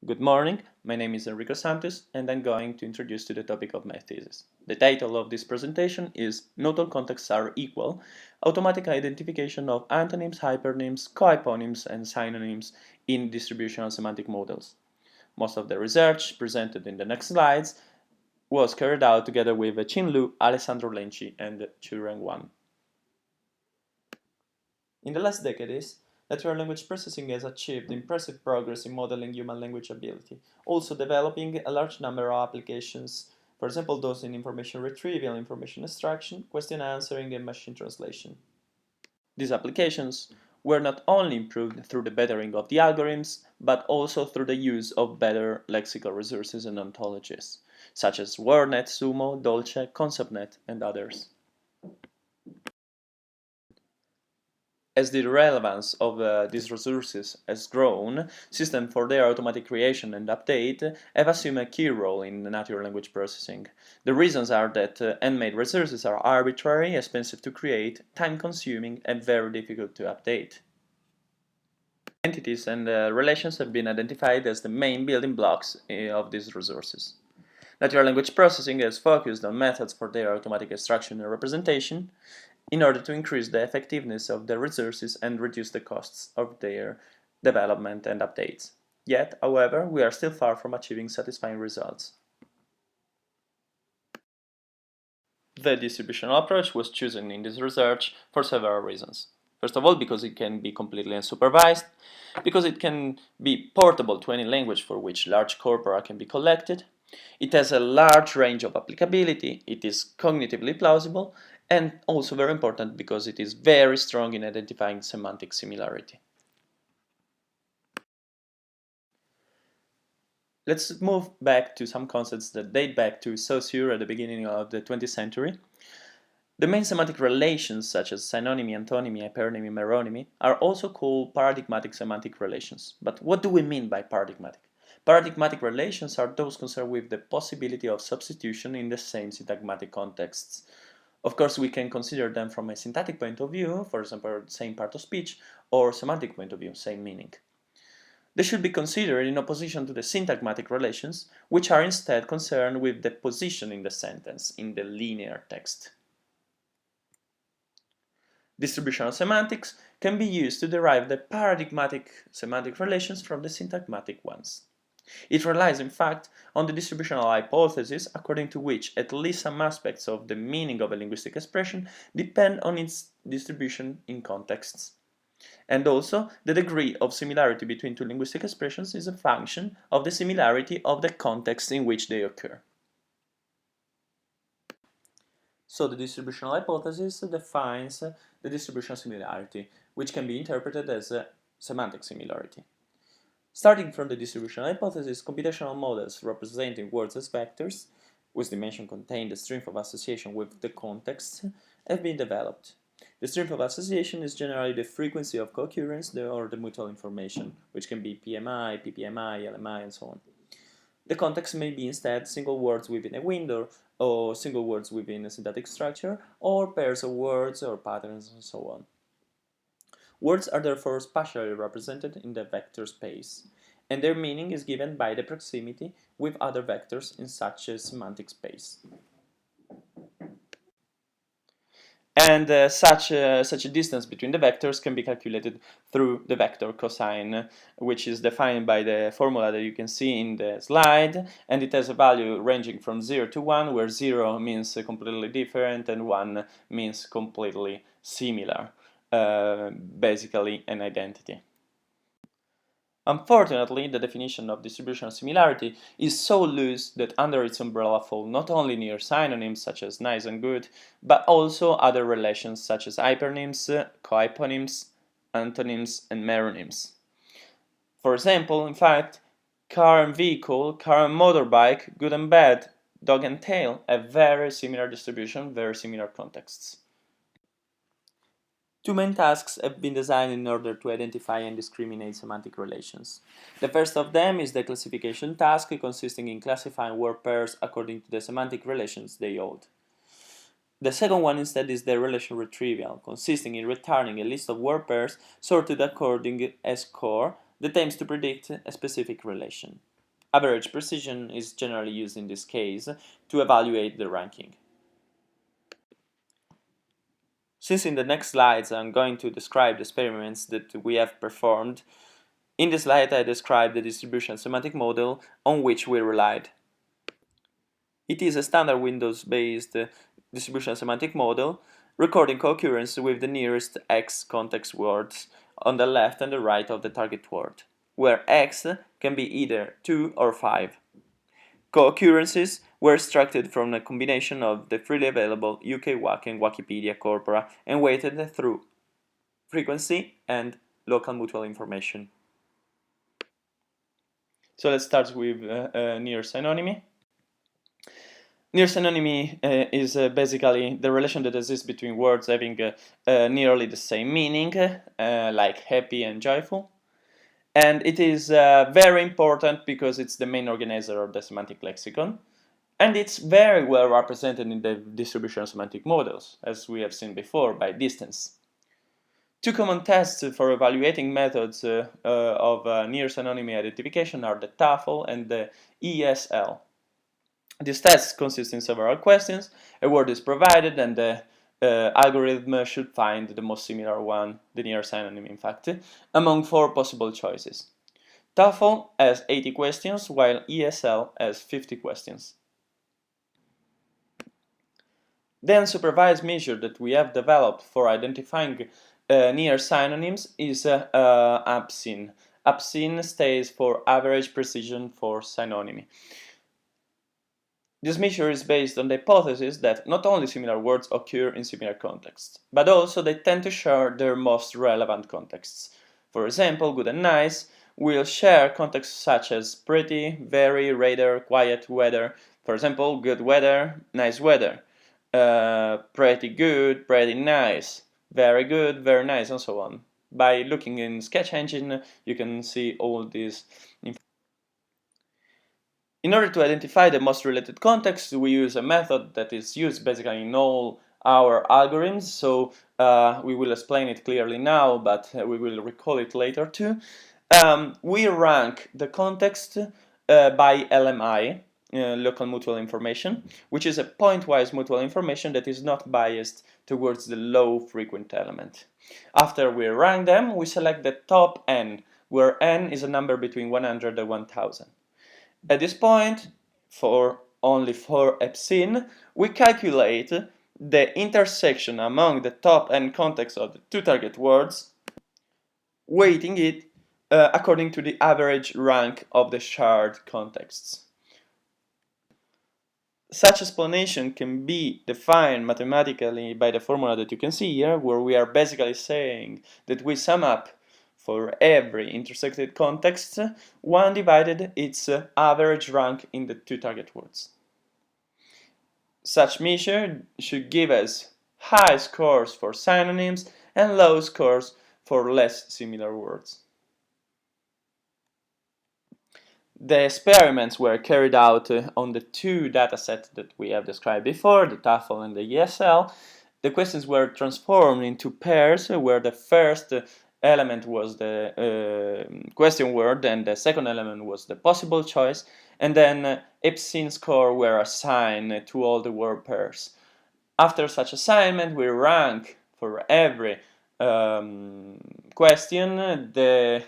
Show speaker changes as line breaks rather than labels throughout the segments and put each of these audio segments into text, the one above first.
Good morning, my name is Enrico Santos and I'm going to introduce to the topic of my thesis. The title of this presentation is Not All Contexts Are Equal, Automatic Identification of Antonyms, Hypernyms, Co-Hyponyms and Synonyms in Distributional Semantic Models. Most of the research presented in the next slides was carried out together with Chin Lu, Alessandro Lenci and Chureng Wan. In the last decades, natural language processing has achieved impressive progress in modeling human language ability, also developing a large number of applications, for example those in information retrieval, information extraction, question answering and machine translation. These applications were not only improved through the bettering of the algorithms, but also through the use of better lexical resources and ontologies, such as WordNet, Sumo, Dolce, ConceptNet, and others. As the relevance of these resources has grown, systems for their automatic creation and update have assumed a key role in natural language processing. The reasons are that handmade resources are arbitrary, expensive to create, time-consuming, and very difficult to update. Entities and relations have been identified as the main building blocks of these resources. Natural language processing has focused on methods for their automatic extraction and representation, in order to increase the effectiveness of the resources and reduce the costs of their development and updates. Yet, however, we are still far from achieving satisfying results. The distributional approach was chosen in this research for several reasons. First of all, because it can be completely unsupervised, because it can be portable to any language for which large corpora can be collected, it has a large range of applicability, it is cognitively plausible, and also very important because it is very strong in identifying semantic similarity. Let's move back to some concepts that date back to Saussure at the beginning of the 20th century. The main semantic relations, such as synonymy, antonymy, hypernymy, meronymy, are also called paradigmatic semantic relations. But what do we mean by paradigmatic? Paradigmatic relations are those concerned with the possibility of substitution in the same syntagmatic contexts. Of course, we can consider them from a syntactic point of view, for example, same part of speech, or semantic point of view, same meaning. They should be considered in opposition to the syntagmatic relations, which are instead concerned with the position in the sentence, in the linear text. Distributional semantics can be used to derive the paradigmatic semantic relations from the syntagmatic ones. It relies, in fact, on the distributional hypothesis according to which at least some aspects of the meaning of a linguistic expression depend on its distribution in contexts. And also, the degree of similarity between two linguistic expressions is a function of the similarity of the context in which they occur. So the distributional hypothesis defines the distributional similarity, which can be interpreted as a semantic similarity. Starting from the distributional hypothesis, computational models representing words as vectors, whose dimension contain the strength of association with the context, have been developed. The strength of association is generally the frequency of co-occurrence or the mutual information, which can be PMI, PPMI, LMI, and so on. The context may be instead single words within a window, or single words within a syntactic structure, or pairs of words or patterns, and so on. Words are therefore spatially represented in the vector space, and their meaning is given by the proximity with other vectors in such a semantic space. And such a distance between the vectors can be calculated through the vector cosine, which is defined by the formula that you can see in the slide, and it has a value ranging from 0 to 1, where 0 means completely different and 1 means completely similar, basically an identity. Unfortunately, the definition of distributional similarity is so loose that under its umbrella fall not only near synonyms such as nice and good, but also other relations such as hypernyms, co-hyponyms, antonyms, and meronyms. For example, in fact, car and vehicle, car and motorbike, good and bad, dog and tail have very similar distribution, very similar contexts. Two main tasks have been designed in order to identify and discriminate semantic relations. The first of them is the classification task, consisting in classifying word pairs according to the semantic relations they hold. The second one instead is the relation retrieval, consisting in returning a list of word pairs sorted according as core that aims to predict a specific relation. Average precision is generally used in this case to evaluate the ranking. Since in the next slides I'm going to describe the experiments that we have performed, in this slide I describe the distribution semantic model on which we relied. It is a standard Windows-based distribution semantic model recording co-occurrence with the nearest X context words on the left and the right of the target word, where X can be either 2 or 5. Co-occurrences were extracted from a combination of the freely available UK-WAC and Wikipedia corpora and weighted through frequency and local mutual information. So let's start with near synonymy. Near synonymy is basically the relation that exists between words having nearly the same meaning, like happy and joyful. And it is very important because it's the main organizer of the semantic lexicon. And it's very well represented in the distribution semantic models, as we have seen before, by distance. Two common tests for evaluating methods of near synonymy identification are the TOEFL and the ESL. These tests consist in several questions. A word is provided and the algorithm should find the most similar one, the near synonym in fact, among 4 possible choices. TOEFL has 80 questions while ESL has 50 questions. The unsupervised measure that we have developed for identifying near synonyms is APSIN. APSIN stands for Average Precision for Synonymy. This measure is based on the hypothesis that not only similar words occur in similar contexts, but also they tend to share their most relevant contexts. For example, good and nice will share contexts such as pretty, very, rather, quiet, weather. For example, good weather, nice weather. Pretty good, pretty nice, very good, very nice, and so on. By looking in Sketch Engine, you can see all these. In order to identify the most related context, we use a method that is used basically in all our algorithms, so we will explain it clearly now, but we will recall it later too. We rank the context by LMI, local mutual information, which is a pointwise mutual information that is not biased towards the low frequent element. After we rank them, we select the top n, where n is a number between 100 and 1000. At this point, only for epsilon, we calculate the intersection among the top n contexts of the 2 target words, weighting it according to the average rank of the shared contexts. Such explanation can be defined mathematically by the formula that you can see here, where we are basically saying that we sum up for every intersected context 1 divided its average rank in the 2 target words. Such measure should give us high scores for synonyms and low scores for less similar words. The experiments were carried out on the 2 datasets that we have described before, the TOEFL and the ESL. The questions were transformed into pairs where the first element was the question word and the second element was the possible choice, and then epsilon score were assigned to all the word pairs. After such assignment, we rank for every question the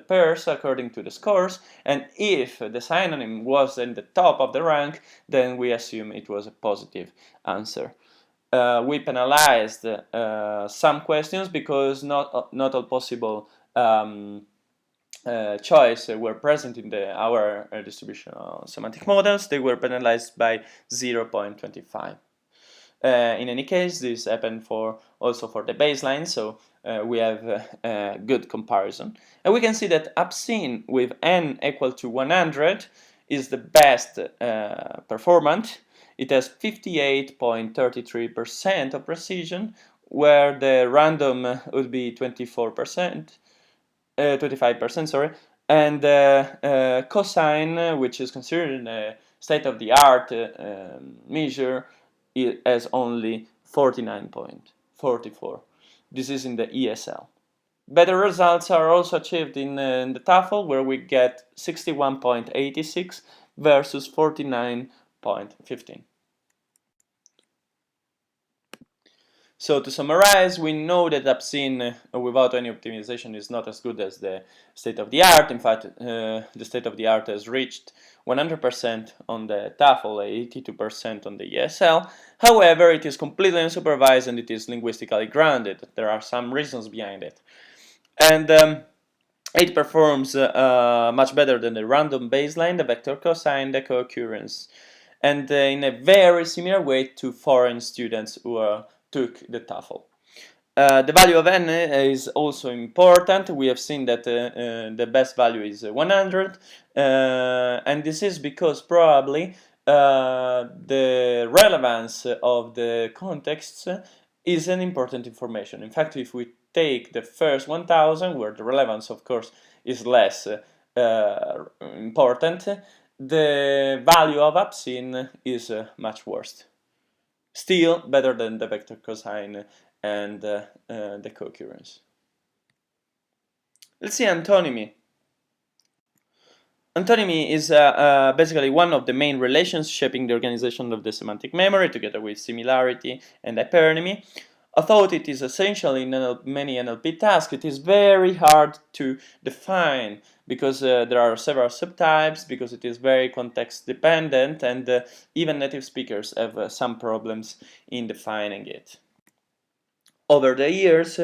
pairs according to the scores, and if the synonym was in the top of the rank, then we assume it was a positive answer. We penalized some questions because not all possible choice were present in our distributional semantic models. They were penalized by 0.25. In any case, this happened also for the baseline, so we have a good comparison. And we can see that epsilon with n equal to 100 is the best performant. It has 58.33% of precision, where the random would be 25%, sorry, and cosine, which is considered a state-of-the-art measure, it has only 49.44. This is in the ESL. Better results are also achieved in the TOEFL, where we get 61.86 versus 49.15. So to summarize, we know that Obscene without any optimization is not as good as the state of the art. In fact, the state of the art has reached 100% on the TOEFL, 82% on the ESL. However, it is completely unsupervised and it is linguistically grounded. There are some reasons behind it. And it performs much better than the random baseline, the vector cosine, the co-occurrence, and in a very similar way to foreign students who took the TOEFL. The value of n is also important. We have seen that the best value is 100, and this is because probably the relevance of the context is an important information. In fact, if we take the first 1000, where the relevance, of course, is less important, the value of Obscene is much worse. Still better than the vector cosine and the co-occurrence. Let's see antonymy. Antonymy is basically one of the main relations shaping the organization of the semantic memory, together with similarity and hypernymy. Although it is essential in many NLP tasks, it is very hard to define because there are several subtypes, because it is very context dependent, and even native speakers have some problems in defining it. Over the years,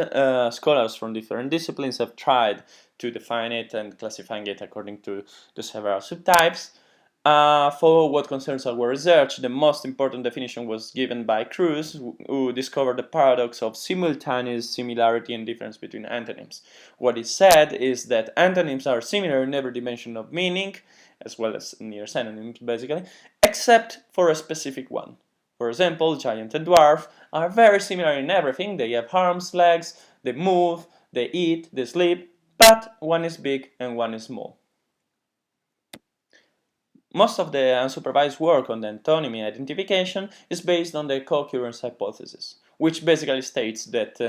scholars from different disciplines have tried to define it and classifying it according to the several subtypes. For what concerns our research, the most important definition was given by Cruz, who discovered the paradox of simultaneous similarity and difference between antonyms. What he said is that antonyms are similar in every dimension of meaning, as well as near synonyms, basically, except for a specific one. For example, giant and dwarf are very similar in everything. They have arms, legs, they move, they eat, they sleep, but one is big and one is small. Most of the unsupervised work on the antonymy identification is based on the co-occurrence hypothesis, which basically states that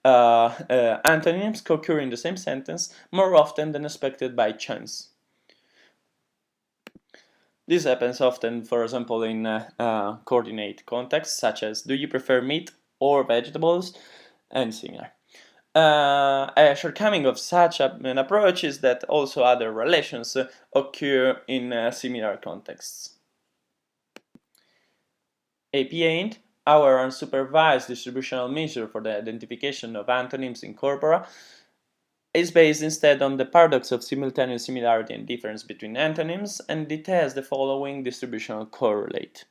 antonyms co-occur in the same sentence more often than expected by chance. This happens often, for example, in coordinate contexts, such as do you prefer meat or vegetables, and similar. A shortcoming of such an approach is that also other relations occur in similar contexts. AP8, our unsupervised distributional measure for the identification of antonyms in corpora, is based instead on the paradox of simultaneous similarity and difference between antonyms, and it has the following distributional correlate.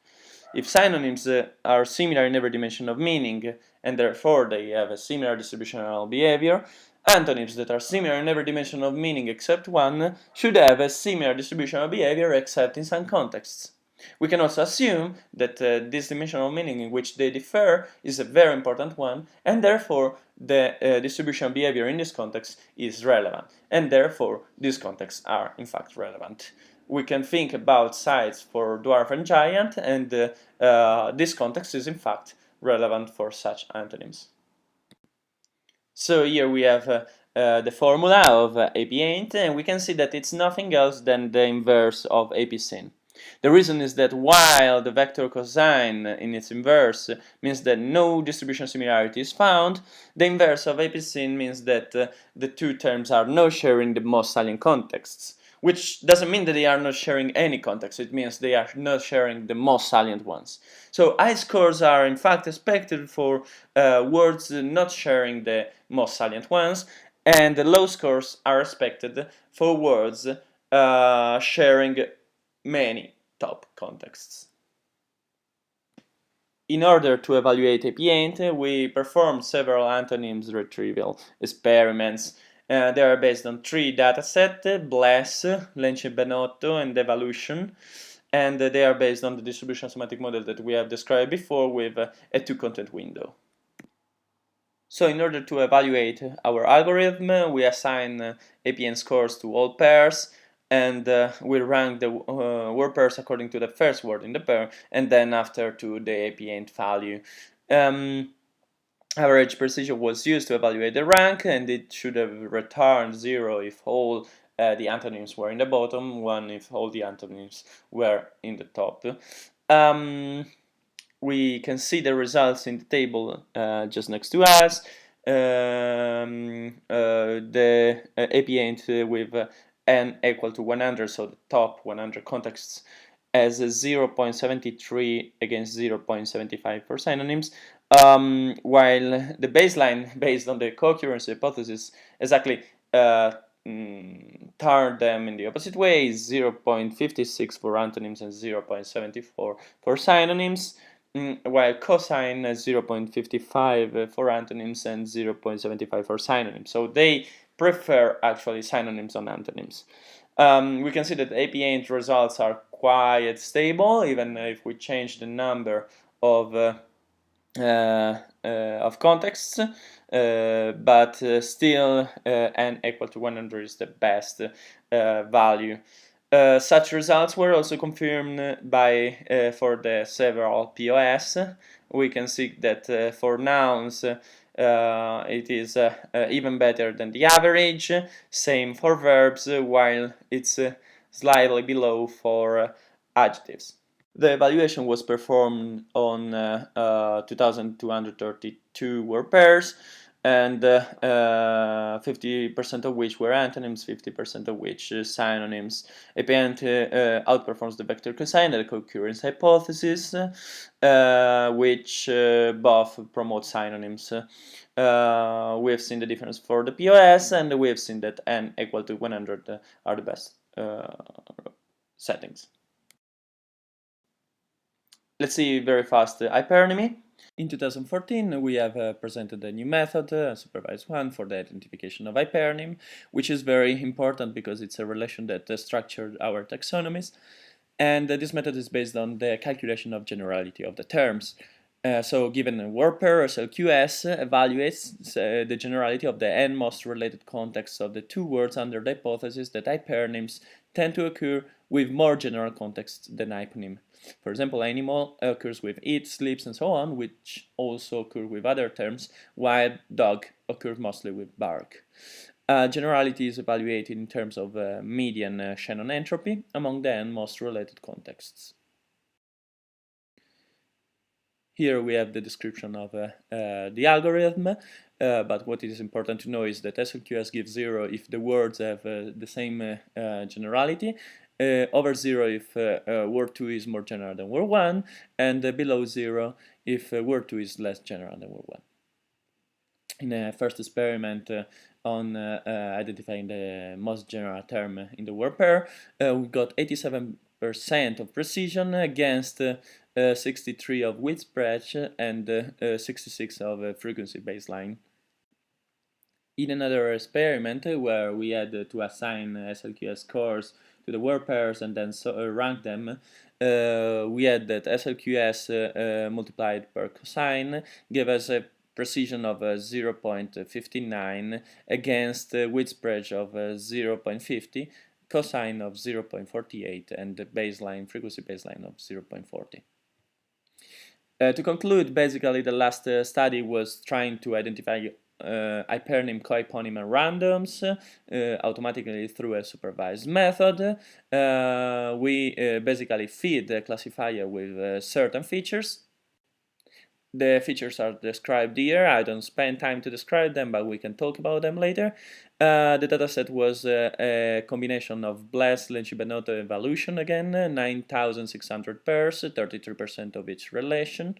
If synonyms are similar in every dimension of meaning, and therefore they have a similar distributional behavior, antonyms that are similar in every dimension of meaning except one should have a similar distributional behavior except in some contexts. We can also assume that this dimensional meaning in which they differ is a very important one, and therefore the distribution behavior in this context is relevant, and therefore these contexts are in fact relevant. We can think about size for dwarf and giant, and this context is in fact relevant for such antonyms. So here we have the formula of AP8, and we can see that it's nothing else than the inverse of AP-syn. The reason is that while the vector cosine in its inverse means that no distribution similarity is found, the inverse of AP-syn means that the two terms are not sharing the most salient contexts, which doesn't mean that they are not sharing any context, it means they are not sharing the most salient ones. So high scores are in fact expected for words not sharing the most salient ones, and the low scores are expected for words sharing many top contexts. In order to evaluate AP8, we performed several antonyms retrieval experiments. They are based on 3 datasets: BLESS, Lenche-Benotto, and Evolution, and they are based on the distribution semantic model that we have described before with a 2-content window. So in order to evaluate our algorithm, we assign APN scores to all pairs, and we rank the word pairs according to the first word in the pair, and then after to the AP8 value. average precision was used to evaluate the rank, and it should have returned 0 if all the antonyms were in the bottom, 1 if all the antonyms were in the top. We can see the results in the table just next to us. The AP8 with n equal to 100, so the top 100 contexts, as 0.73 against 0.75 for synonyms, while the baseline based on the co-occurrence hypothesis exactly turned them in the opposite way, 0.56 for antonyms and 0.74 for synonyms, while cosine is 0.55 for antonyms and 0.75 for synonyms. So they prefer actually synonyms on antonyms. We can see that AP8 results are quite stable, even if we change the number of contexts, but still n equal to 100 is the best value. Such results were also confirmed by for the several POS. We can see that for nouns it is even better than the average, same for verbs, while it's slightly below for adjectives. The evaluation was performed on 2,232 word pairs, and 50% of which were antonyms, 50% of which synonyms. AP8 outperforms the vector cosine and the co-occurrence hypothesis, which both promote synonyms. We have seen the difference for the POS, and we have seen that n equal to 100 are the best settings. Let's see very fast hypernymy. In 2014, we have presented a new method, a supervised one, for the identification of hypernym, which is very important because it's a relation that structured our taxonomies. And this method is based on the calculation of generality of the terms. So given a word pair, SLQS evaluates the generality of the n most related contexts of the two words under the hypothesis that hypernyms tend to occur with more general contexts than hyponym. For example, animal occurs with eats, sleeps, and so on, which also occur with other terms, while dog occurs mostly with bark. Generality is evaluated in terms of median Shannon entropy among the n most related contexts. Here we have the description of the algorithm, but what is important to know is that SLQS gives 0 if the words have the same generality, over 0 if word 2 is more general than word 1, and below 0 if word 2 is less general than word 1. In a first experiment on identifying the most general term in the word pair, we got 87% of precision against 63 of width spread and 66 of frequency baseline. In another experiment where we had to assign SLQS scores to the word pairs and then rank them, we had that SLQS multiplied per cosine gave us a precision of 0.59 against width spread of 0.50, cosine of 0.48, and the baseline frequency baseline of 0.40. To conclude, basically the last study was trying to identify hypernym, co-hyponymy randoms automatically through a supervised method. We basically feed the classifier with certain features. The features are described here. I don't spend time to describe them, but we can talk about them later. The dataset was a combination of Bless, Lenchi-Benotto evolution again, 9,600 pairs, 33% of each relation.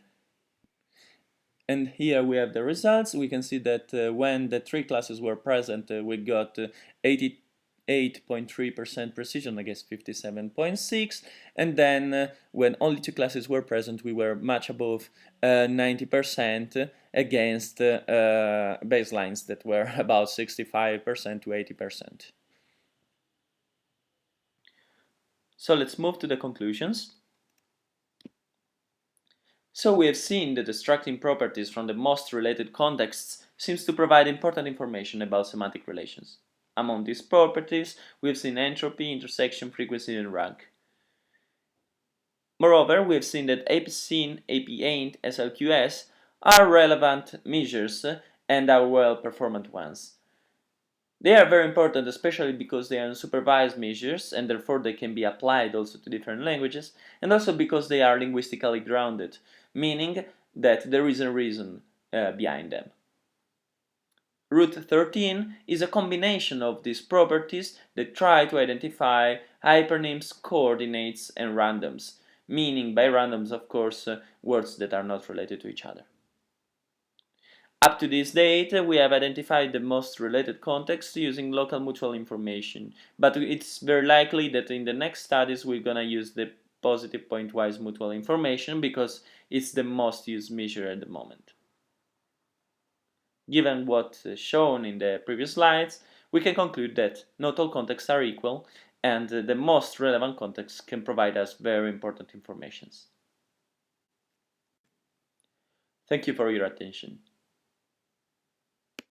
And here we have the results. We can see that when the three classes were present, we got 88.3% precision against 57.6%, and then when only two classes were present, we were much above 90% against baselines that were about 65% to 80%. So let's move to the conclusions. So we have seen that extracting properties from the most related contexts seems to provide important information about semantic relations. Among these properties, we have seen entropy, intersection, frequency, and rank. Moreover, we have seen that AP8, SLQS are relevant measures and are well-performant ones. They are very important, especially because they are unsupervised measures and therefore they can be applied also to different languages, and also because they are linguistically grounded, meaning that there is a reason behind them. Root 13 is a combination of these properties that try to identify hypernyms, coordinates, and randoms, meaning by randoms, of course, words that are not related to each other. Up to this date, we have identified the most related contexts using local mutual information, but it's very likely that in the next studies we're gonna use the positive pointwise mutual information because it's the most used measure at the moment. Given what shown in the previous slides, we can conclude that not all contexts are equal, and the most relevant contexts can provide us very important information. Thank you for your attention.